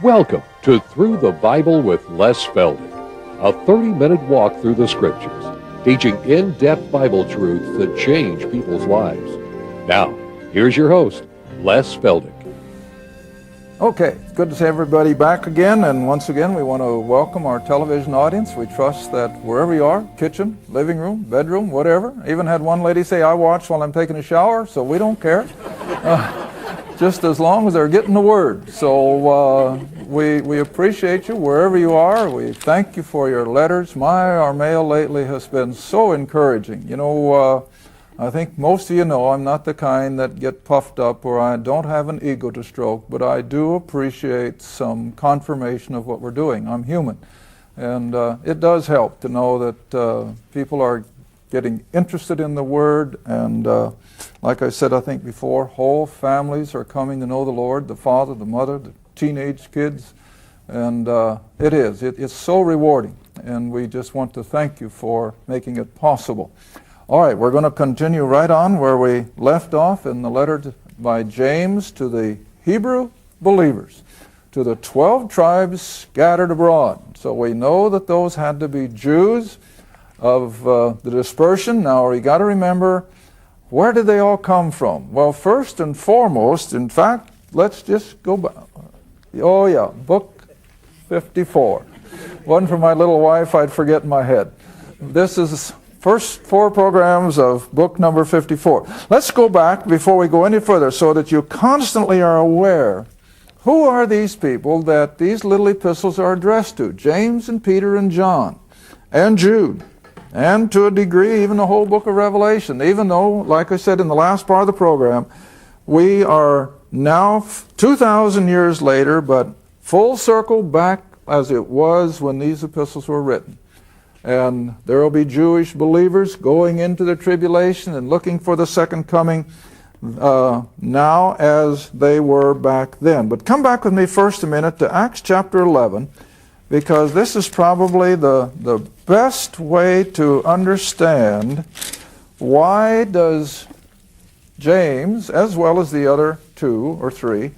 Welcome to Through the Bible with Les Feldick, a 30-minute walk through the Scriptures, teaching in-depth Bible truths that change people's lives. Now, here's your host, Les Feldick. Okay, it's good to see everybody back again, and once again we want to welcome our television audience. We trust that wherever you are, kitchen, living room, bedroom, whatever. Even had one lady say, I watch while I'm taking a shower, so we don't care. Just as long as they're getting the word. So we appreciate you wherever you are. We thank you for your letters. Our mail lately has been so encouraging. You know, I think most of you know I'm not the kind that get puffed up or I don't have an ego to stroke, but I do appreciate some confirmation of what we're doing. I'm human. And it does help to know that people are getting interested in the Word, and like I said, I think before, whole families are coming to know the Lord, the father, the mother, the teenage kids, and it's so rewarding, and we just want to thank you for making it possible. All right, we're going to continue right on where we left off in the letter by James to the Hebrew believers, to the 12 tribes scattered abroad. So we know that those had to be Jews of the dispersion. Now we got to remember, where did they all come from? Well, first and foremost, in fact, let's just go back. Oh yeah, book 54. One for my little wife, I'd forget in my head. This is first 4 programs of book number 54. Let's go back before we go any further so that you constantly are aware. Who are these people that these little epistles are addressed to? James and Peter and John and Jude. And to a degree, even the whole book of Revelation, even though, like I said in the last part of the program, we are now 2,000 years later, but full circle back as it was when these epistles were written. And there will be Jewish believers going into the tribulation and looking for the second coming now as they were back then. But come back with me first a minute to Acts chapter 11, because this is probably the best way to understand why does James, as well as the other 2 or 3,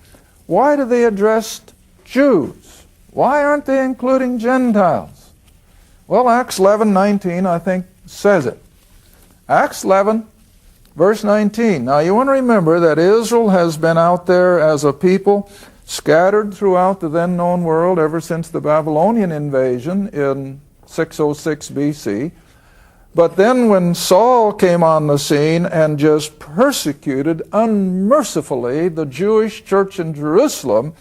why do they address Jews? Why aren't they including Gentiles? Well, Acts 11:19, I think, says it. Acts 11, verse 19. Now, you want to remember that Israel has been out there as a people scattered throughout the then known world ever since the Babylonian invasion in 606 BC. But then when Saul came on the scene and just persecuted unmercifully the Jewish church in Jerusalem,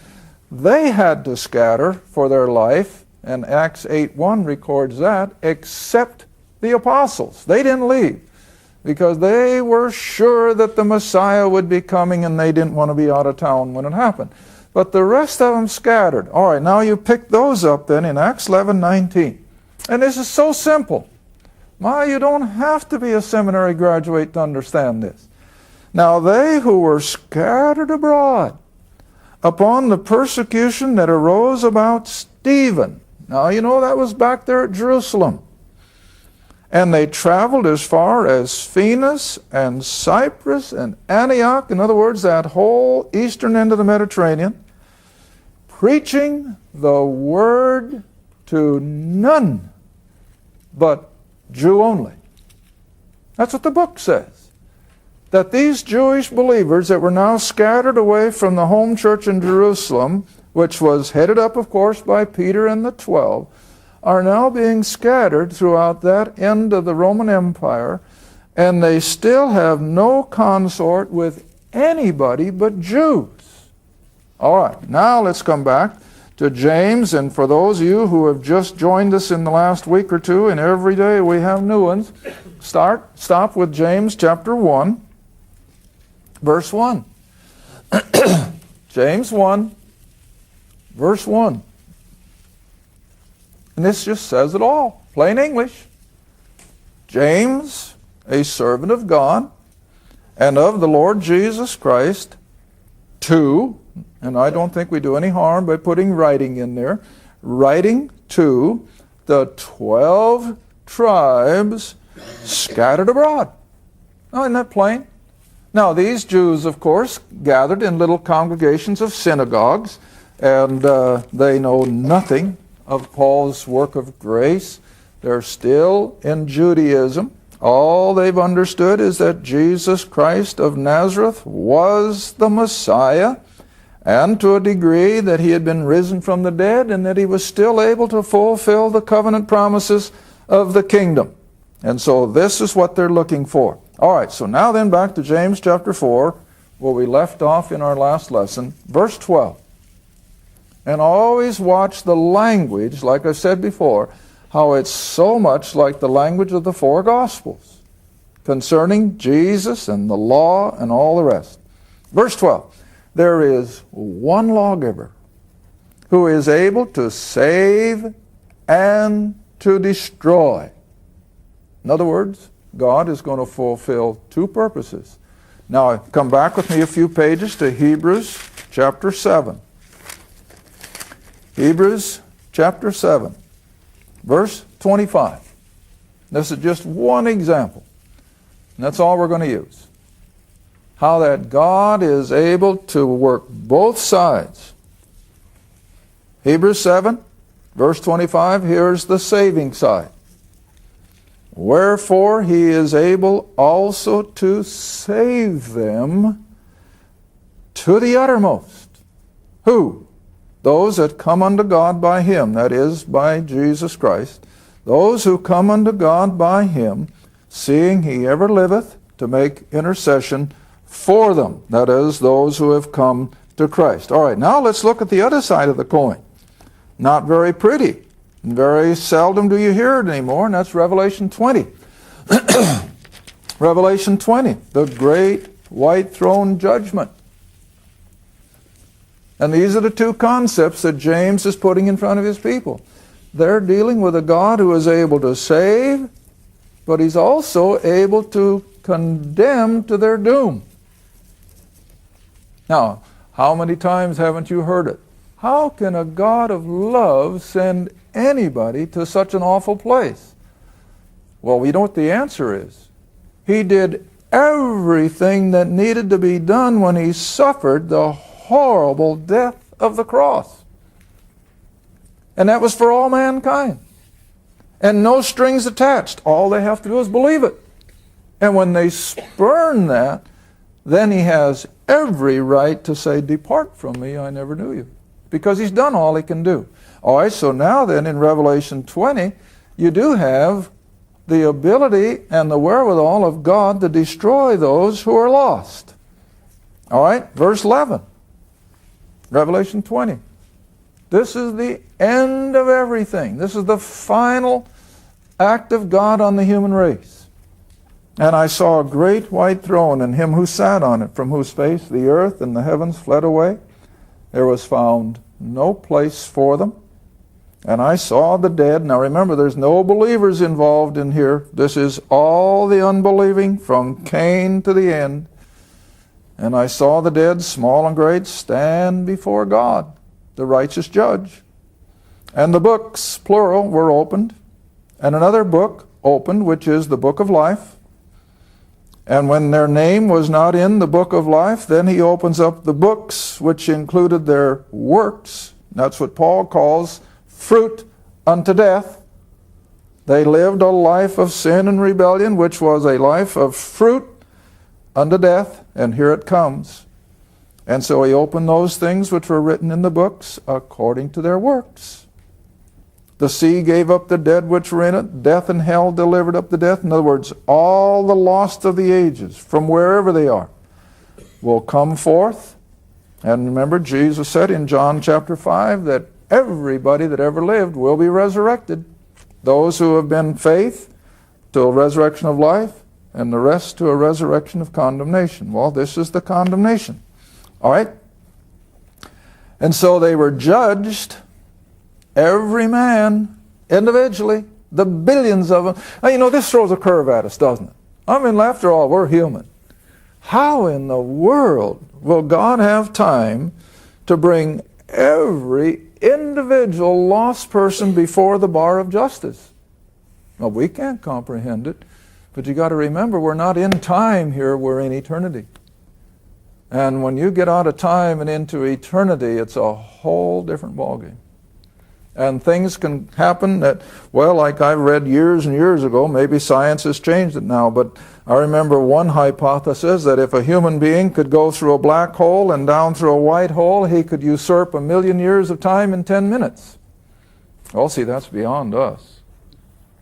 they had to scatter for their life, and Acts 8:1 records that, except the apostles. They didn't leave because they were sure that the Messiah would be coming and they didn't want to be out of town when it happened. But the rest of them scattered. All right, now you pick those up then in Acts 11:19. And this is so simple. You don't have to be a seminary graduate to understand this. Now they who were scattered abroad upon the persecution that arose about Stephen. Now you know that was back there at Jerusalem. And they traveled as far as Phoenix and Cyprus and Antioch, in other words, that whole eastern end of the Mediterranean, preaching the word to none but Jew only. That's what the book says. That these Jewish believers that were now scattered away from the home church in Jerusalem, which was headed up, of course, by Peter and the 12, are now being scattered throughout that end of the Roman Empire, and they still have no consort with anybody but Jews. All right, now let's come back to James, and for those of you who have just joined us in the last week or two, and every day we have new ones, stop with James chapter 1, verse 1. James 1, verse 1. And this just says it all, plain English. James, a servant of God and of the Lord Jesus Christ, to, and I don't think we do any harm by putting writing in there, writing to the 12 tribes scattered abroad. Now, isn't that plain? Now, these Jews, of course, gathered in little congregations of synagogues. and they know nothing of Paul's work of grace. They're still in Judaism. All they've understood is that Jesus Christ of Nazareth was the Messiah, and to a degree that he had been risen from the dead, and that he was still able to fulfill the covenant promises of the kingdom. And so this is what they're looking for. All right, so now then back to James chapter 4, where we left off in our last lesson, verse 12. And always watch the language, like I said before, how it's so much like the language of the four Gospels concerning Jesus and the law and all the rest. Verse 12, there is one lawgiver who is able to save and to destroy. In other words, God is going to fulfill two purposes. Now, come back with me a few pages to Hebrews chapter 7. Hebrews chapter 7, verse 25. This is just one example, and that's all we're going to use. How that God is able to work both sides. Hebrews 7, verse 25, here's the saving side. Wherefore he is able also to save them to the uttermost. Who? Those that come unto God by him, that is, by Jesus Christ. Those who come unto God by him, seeing he ever liveth to make intercession for them, that is, those who have come to Christ. All right, now let's look at the other side of the coin. Not very pretty. Very seldom do you hear it anymore, and that's Revelation 20. Revelation 20, the great white throne judgment. And these are the two concepts that James is putting in front of his people. They're dealing with a God who is able to save, but he's also able to condemn to their doom. Now, how many times haven't you heard it? How can a God of love send anybody to such an awful place? Well, we know what the answer is. He did everything that needed to be done when he suffered the horrible death of the cross. And that was for all mankind. And no strings attached. All they have to do is believe it. And when they spurn that, then he has every right to say, depart from me, I never knew you. Because he's done all he can do. All right, so now then in Revelation 20, you do have the ability and the wherewithal of God to destroy those who are lost. All right, verse 11. Revelation 20. This is the end of everything. This is the final act of God on the human race. And I saw a great white throne, and him who sat on it, from whose face the earth and the heavens fled away. There was found no place for them. And I saw the dead. Now remember, there's no believers involved in here. This is all the unbelieving from Cain to the end. And I saw the dead, small and great, stand before God, the righteous judge. And the books, plural, were opened. And another book opened, which is the book of life. And when their name was not in the book of life, then he opens up the books which included their works. That's what Paul calls fruit unto death. They lived a life of sin and rebellion, which was a life of fruit unto death, and here it comes. And so he opened those things which were written in the books according to their works. The sea gave up the dead which were in it. Death and hell delivered up the death. In other words, all the lost of the ages, from wherever they are, will come forth. And remember, Jesus said in John chapter 5 that everybody that ever lived will be resurrected. Those who have been faith to a resurrection of life, and the rest to a resurrection of condemnation. Well, this is the condemnation. All right? And so they were judged, every man, individually, the billions of them. Now, you know, this throws a curve at us, doesn't it? I mean, after all, we're human. How in the world will God have time to bring every individual lost person before the bar of justice? Well, we can't comprehend it. But you got to remember, we're not in time here, we're in eternity. And when you get out of time and into eternity, it's a whole different ballgame. And things can happen that, well, like I read years and years ago, maybe science has changed it now, but I remember one hypothesis that if a human being could go through a black hole and down through a white hole, he could usurp 1,000,000 years of time in 10 minutes. Well, see, that's beyond us.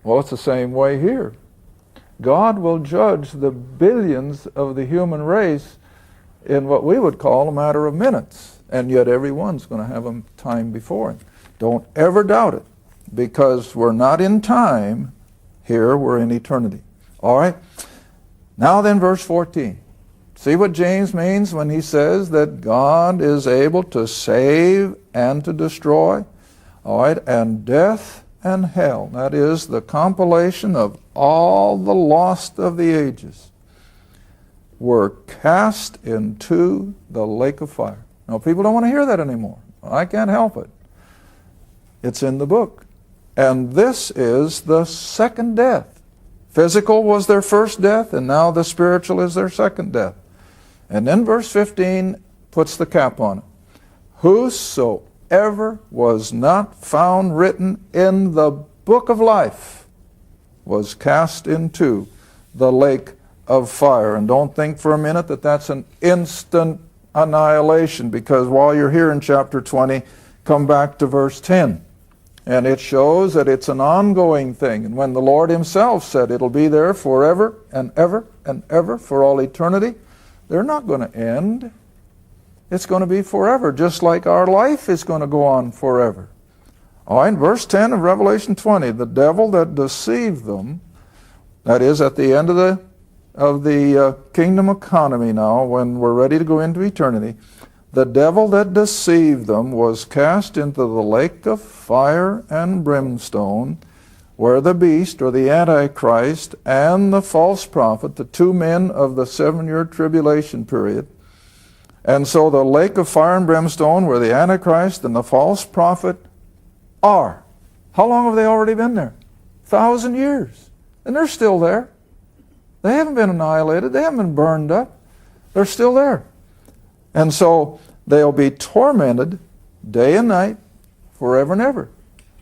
Well, it's the same way here. God will judge the billions of the human race in what we would call a matter of minutes, and yet everyone's going to have a time before him. Don't ever doubt it, because we're not in time here, we're in eternity. All right? Now then, verse 14. See what James means when he says that God is able to save and to destroy? All right? And death and hell, that is the compilation of all the lost of the ages, were cast into the lake of fire. Now, people don't want to hear that anymore. I can't help it. It's in the book. And this is the second death. Physical was their first death, and now the spiritual is their second death. And then verse 15 puts the cap on it. Whosoever was not found written in the book of life was cast into the lake of fire. And don't think for a minute that that's an instant annihilation, because while you're here in chapter 20, come back to verse 10. And it shows that it's an ongoing thing. And when the Lord himself said it'll be there forever and ever and ever for all eternity, they're not going to end. It's going to be forever, just like our life is going to go on forever. All right, verse 10 of Revelation 20, the devil that deceived them, that is at the end of the kingdom economy now, when we're ready to go into eternity, the devil that deceived them was cast into the lake of fire and brimstone, where the beast, or the Antichrist, and the false prophet, the two men of the 7-year tribulation period. And so the lake of fire and brimstone, where the Antichrist and the false prophet are. How long have they already been there? 1,000 years. And they're still there. They haven't been annihilated. They haven't been burned up. They're still there. And so they'll be tormented day and night forever and ever.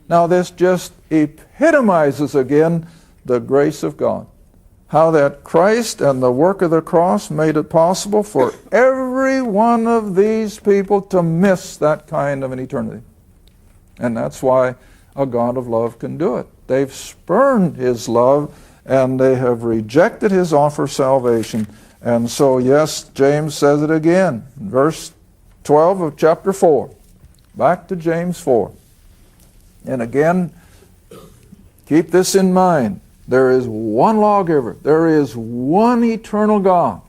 Now this just epitomizes again the grace of God. How that Christ and the work of the cross made it possible for every one of these people to miss that kind of an eternity. And that's why a God of love can do it. They've spurned his love and they have rejected his offer of salvation. And so, yes, James says it again. Verse 12 of chapter 4. Back to James 4. And again, keep this in mind. There is one lawgiver. There is one eternal God.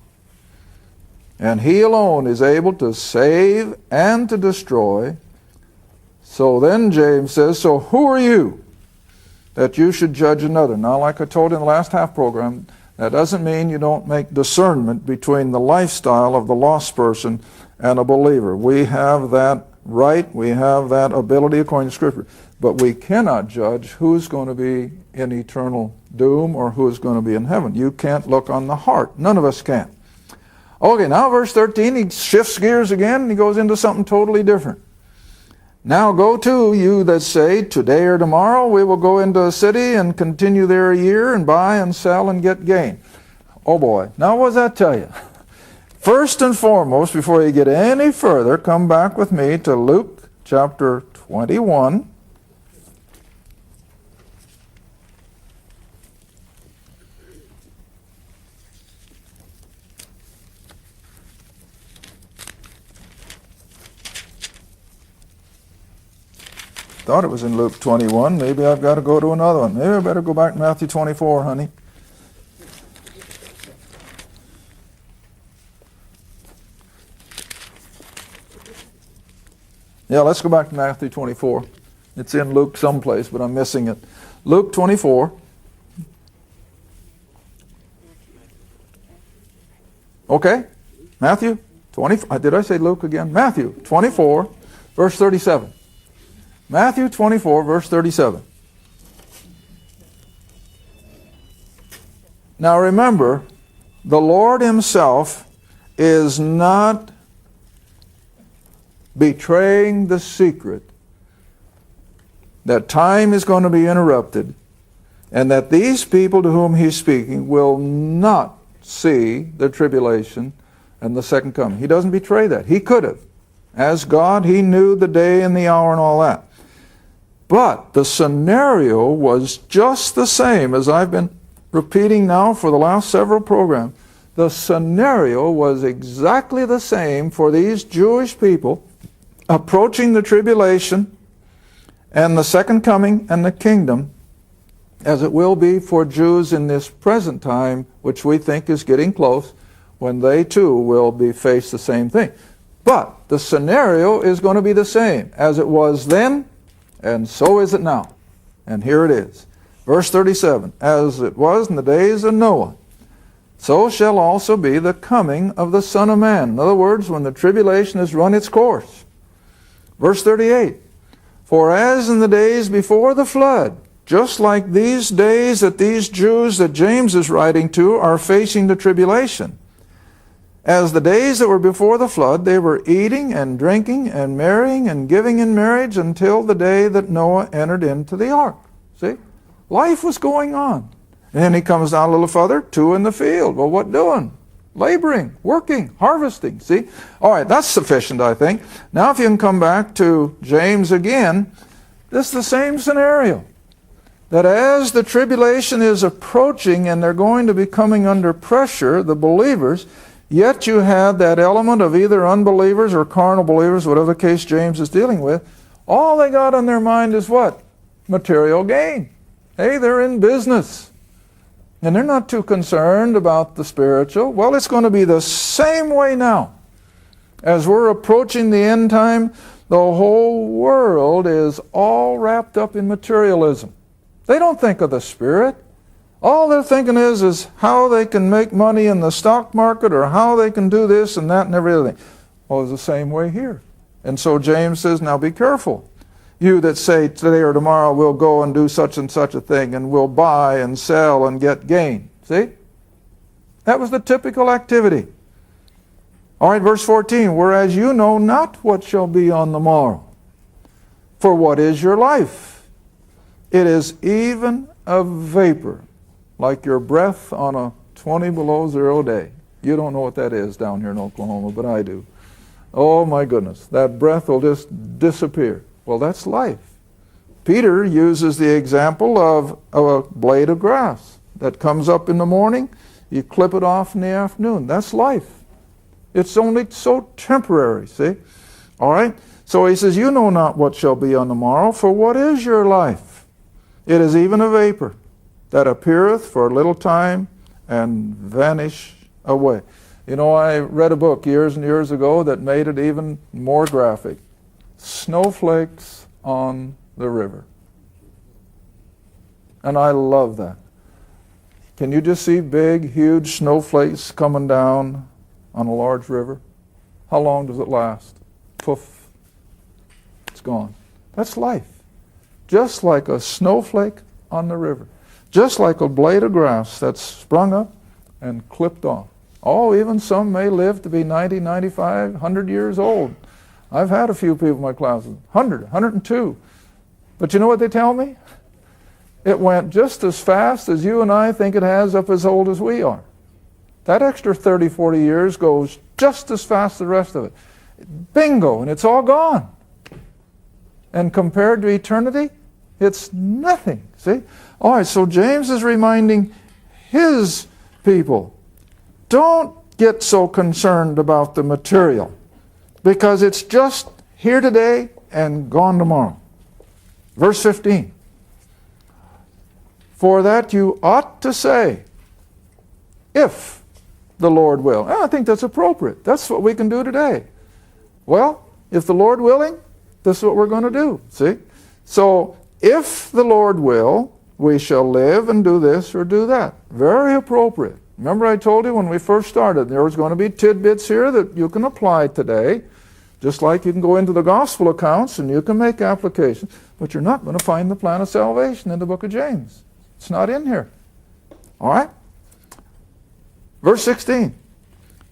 And he alone is able to save and to destroy. So then James says, so who are you that you should judge another? Now, like I told in the last half program, that doesn't mean you don't make discernment between the lifestyle of the lost person and a believer. We have that right, we have that ability according to Scripture. But we cannot judge who's going to be in eternal doom or who's going to be in heaven. You can't look on the heart. None of us can. Okay, now verse 13, he shifts gears again and he goes into something totally different. Now go to, you that say, today or tomorrow we will go into a city and continue there a year and buy and sell and get gain. Oh boy, now what does that tell you? First and foremost, before you get any further, come back with me to Luke chapter 21. Thought it was in Luke 21. Maybe I've got to go to another one. Maybe I better go back to Matthew 24, honey. Yeah, let's go back to Matthew 24. It's in Luke someplace, but I'm missing it. Luke 24. Okay, Matthew 20. Did I say Luke again? Matthew 24, verse 37. Matthew 24, verse 37. Now remember, the Lord himself is not betraying the secret that time is going to be interrupted, and that these people to whom he's speaking will not see the tribulation and the second coming. He doesn't betray that. He could have. As God, he knew the day and the hour and all that. But the scenario was just the same, as I've been repeating now for the last several programs. The scenario was exactly the same for these Jewish people approaching the tribulation and the second coming and the kingdom, as it will be for Jews in this present time, which we think is getting close, when they too will be faced the same thing. But the scenario is going to be the same as it was then, and so is it now. And here it is. Verse 37, as it was in the days of Noah, so shall also be the coming of the Son of Man. In other words, when the tribulation has run its course. Verse 38, for as in the days before the flood, just like these days that these Jews that James is writing to are facing the tribulation. As the days that were before the flood, they were eating and drinking and marrying and giving in marriage until the day that Noah entered into the ark. See? Life was going on. And then he comes down a little further, two in the field. Well, what doing? Laboring, working, harvesting. See? All right, that's sufficient, I think. Now if you can come back to James again, this is the same scenario. That as the tribulation is approaching and they're going to be coming under pressure, the believers, yet you have that element of either unbelievers or carnal believers, whatever case James is dealing with. All they got on their mind is what? Material gain. Hey, they're in business. And they're not too concerned about the spiritual. Well, it's going to be the same way now. As we're approaching the end time, the whole world is all wrapped up in materialism. They don't think of the Spirit. All they're thinking is how they can make money in the stock market or how they can do this and that and everything. Well, it's the same way here. And so James says, now be careful. You that say today or tomorrow we'll go and do such and such a thing and we'll buy and sell and get gain. See? That was the typical activity. All right, verse 14. Whereas you know not what shall be on the morrow. For what is your life? It is even a vapor, like your breath on a 20 below zero day. You don't know what that is down here in Oklahoma, but I do. Oh my goodness, that breath will just disappear. Well, that's life. Peter uses the example of a blade of grass that comes up in the morning, you clip it off in the afternoon. That's life. It's only so temporary, see? All right? So he says, you know not what shall be on the morrow, for what is your life? It is even a vapor that appeareth for a little time and vanish away. You know, I read a book years and years ago that made it even more graphic. Snowflakes on the river. And I love that. Can you just see big, huge snowflakes coming down on a large river? How long does it last? Poof. It's gone. That's life. Just like a snowflake on the river. Just like a blade of grass that's sprung up and clipped off. Oh, even some may live to be 90, 95, 100 years old. I've had a few people in my classes, 100, 102. But you know what they tell me? It went just as fast as you and I think it has up as old as we are. That extra 30, 40 years goes just as fast as the rest of it. Bingo, and it's all gone. And compared to eternity, it's nothing. See? All right, so James is reminding his people, don't get so concerned about the material, because it's just here today and gone tomorrow. Verse 15. For that you ought to say, if the Lord will. I think that's appropriate. That's what we can do today. Well, if the Lord willing, this is what we're going to do. See? So, if the Lord will, we shall live and do this or do that. Very appropriate. Remember I told you when we first started, there was going to be tidbits here that you can apply today. Just like you can go into the gospel accounts and you can make applications, but you're not going to find the plan of salvation in the book of James. It's not in here. All right? Verse 16.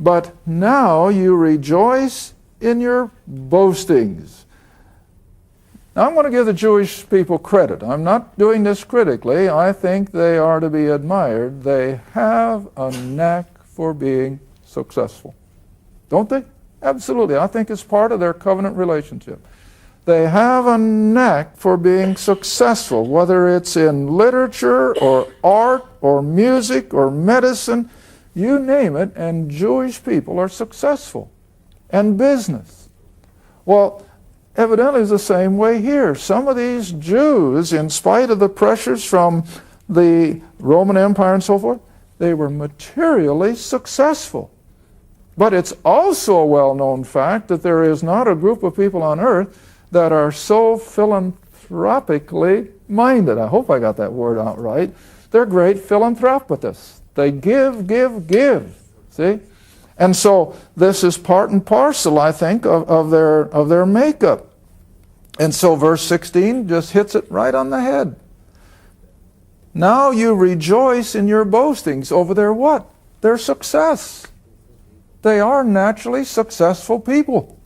but now you rejoice in your boastings. Now I'm going to give the Jewish people credit. I'm not doing this critically. I think they are to be admired. They have a knack for being successful. Don't they? Absolutely. I think it's part of their covenant relationship. They have a knack for being successful, whether it's in literature or art or music or medicine, you name it, and Jewish people are successful. And business. Well, evidently it's the same way here. Some of these Jews, in spite of the pressures from the Roman Empire and so forth, they were materially successful. But it's also a well-known fact that there is not a group of people on earth that are so philanthropically minded. I hope I got that word out right. They're great philanthropists. They give. See? And so this is part and parcel, I think, of their makeup. And so verse 16 just hits it right on the head. Now you rejoice in your boastings over their what? Their success. They are naturally successful people.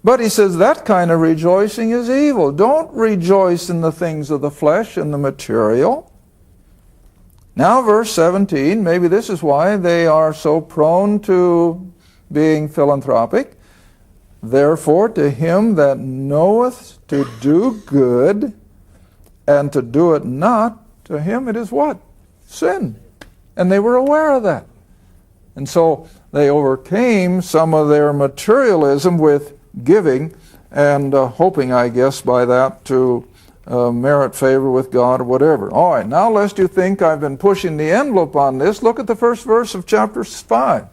But he says that kind of rejoicing is evil. Don't rejoice in the things of the flesh and the material. Now verse 17, maybe this is why they are so prone to being philanthropic. Therefore to him that knoweth to do good and to do it not, to him it is what? Sin. And they were aware of that. And so they overcame some of their materialism with giving and hoping, I guess, by that to merit favor with God or whatever. All right, now lest you think I've been pushing the envelope on this, look at the first verse of chapter 5.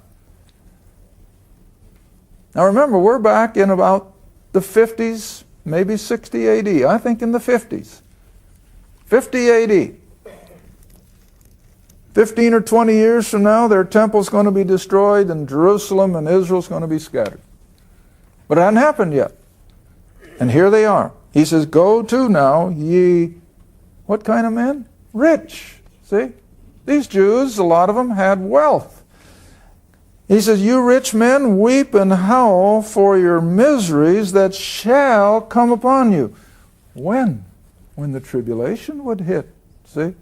Now remember, we're back in about the 50s, maybe 60 AD. I think in the 50s. 50 AD. 15 or 20 years from now, their temple's going to be destroyed and Jerusalem and Israel's going to be scattered. But it hadn't happened yet. And here they are. He says, go to now, ye, what kind of men? Rich. See? These Jews, a lot of them had wealth. He says, you rich men, weep and howl for your miseries that shall come upon you. When? When the tribulation would hit. See?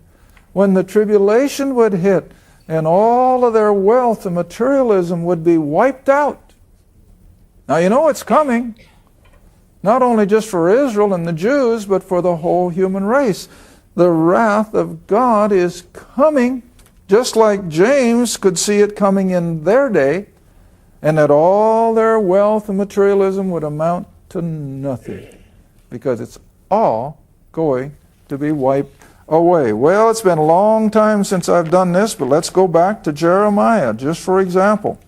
When the tribulation would hit and all of their wealth and materialism would be wiped out. Now you know it's coming, not only just for Israel and the Jews, but for the whole human race. The wrath of God is coming, just like James could see it coming in their day, and that all their wealth and materialism would amount to nothing, because it's all going to be wiped away. Well, it's been a long time since I've done this, but let's go back to Jeremiah, just for example.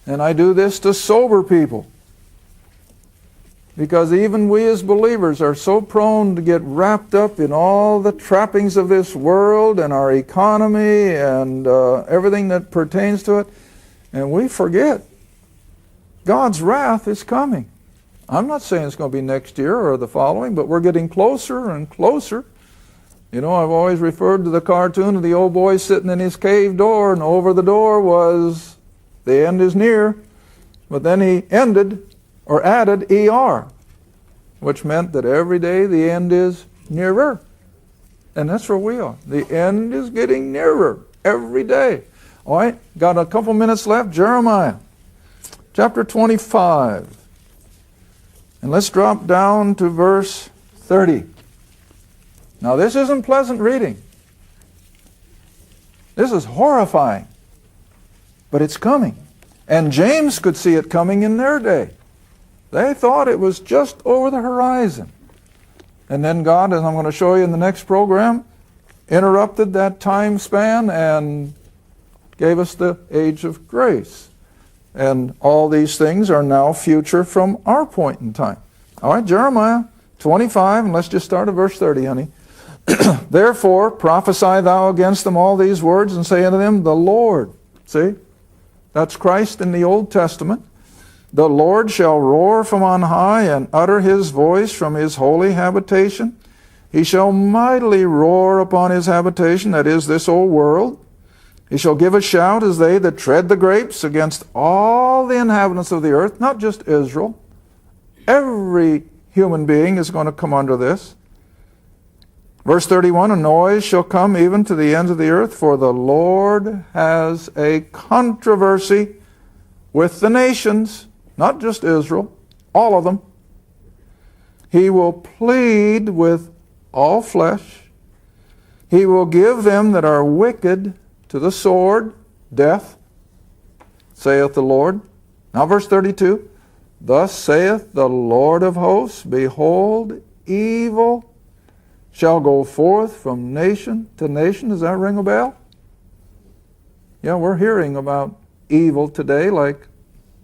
And I do this to sober people, because even we as believers are so prone to get wrapped up in all the trappings of this world and our economy and everything that pertains to it, and we forget God's wrath is coming. I'm not saying it's going to be next year or the following, but we're getting closer and closer. You know, I've always referred to the cartoon of the old boy sitting in his cave door, and over the door was, the end is near. But then he ended, or added, ER, which meant that every day the end is nearer. And that's where we are. The end is getting nearer every day. All right, got a couple minutes left. Jeremiah, chapter 25. And let's drop down to verse 30. Now this isn't pleasant reading. This is horrifying. But it's coming. And James could see it coming in their day. They thought it was just over the horizon. And then God, as I'm going to show you in the next program, interrupted that time span and gave us the age of grace. And all these things are now future from our point in time. All right, Jeremiah 25, and let's just start at verse 30, honey. Therefore prophesy thou against them all these words, and say unto them, the Lord. See? That's Christ in the Old Testament. The Lord shall roar from on high, and utter his voice from his holy habitation. He shall mightily roar upon his habitation, that is, this old world. He shall give a shout as they that tread the grapes against all the inhabitants of the earth, not just Israel. Every human being is going to come under this. Verse 31, a noise shall come even to the ends of the earth, for the Lord has a controversy with the nations, not just Israel, all of them. He will plead with all flesh. He will give them that are wicked to the sword, death, saith the Lord. Now verse 32, thus saith the Lord of hosts, behold, evil shall go forth from nation to nation. Does that ring a bell? Yeah, we're hearing about evil today like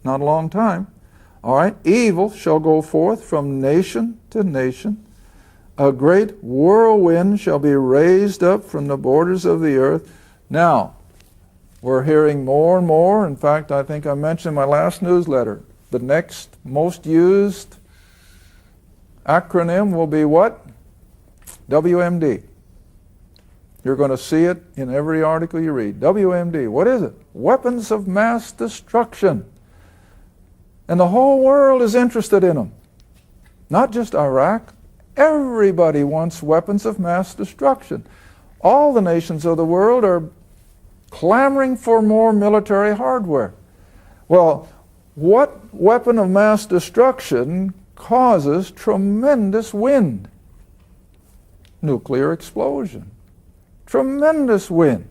not a long time. All right, evil shall go forth from nation to nation. A great whirlwind shall be raised up from the borders of the earth. Now, we're hearing more and more. In fact, I think I mentioned in my last newsletter, the next most used acronym will be what? WMD. You're going to see it in every article you read. WMD. What is it? Weapons of mass destruction. And the whole world is interested in them. Not just Iraq. Everybody wants weapons of mass destruction. All the nations of the world are clamoring for more military hardware. Well, what weapon of mass destruction causes tremendous wind? Nuclear explosion. Tremendous wind.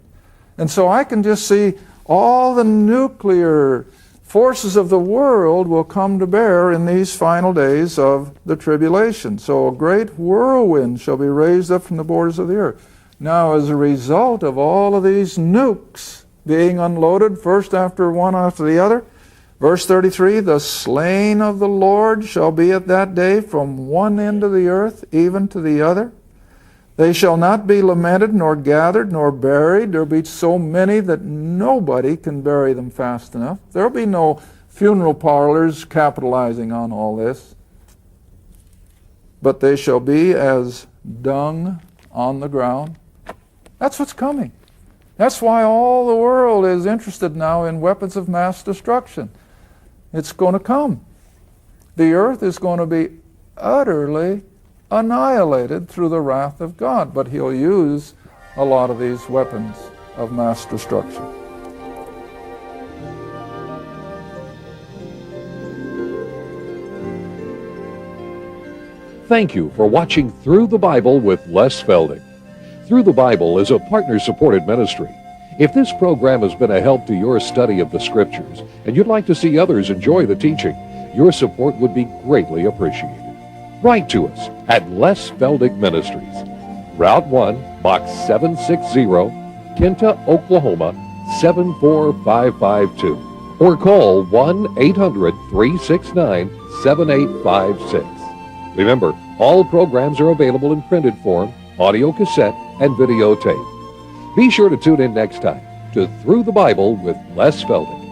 And so I can just see all the nuclear forces of the world will come to bear in these final days of the tribulation. So a great whirlwind shall be raised up from the borders of the earth. Now, as a result of all of these nukes being unloaded, first after one after the other, verse 33, the slain of the Lord shall be at that day from one end of the earth even to the other. They shall not be lamented, nor gathered, nor buried. There will be so many that nobody can bury them fast enough. There will be no funeral parlors capitalizing on all this. But they shall be as dung on the ground. That's what's coming. That's why all the world is interested now in weapons of mass destruction. It's going to come. The earth is going to be utterly annihilated through the wrath of God, but he'll use a lot of these weapons of mass destruction. Thank you for watching Through the Bible with Les Feldick. Through the Bible is a partner-supported ministry. If this program has been a help to your study of the Scriptures, and you'd like to see others enjoy the teaching, your support would be greatly appreciated. Write to us at Les Feldick Ministries, Route 1, Box 760, Kinta, Oklahoma, 74552, or call 1-800-369-7856. Remember, all programs are available in printed form, audio cassette, and videotape. Be sure to tune in next time to Through the Bible with Les Feldick.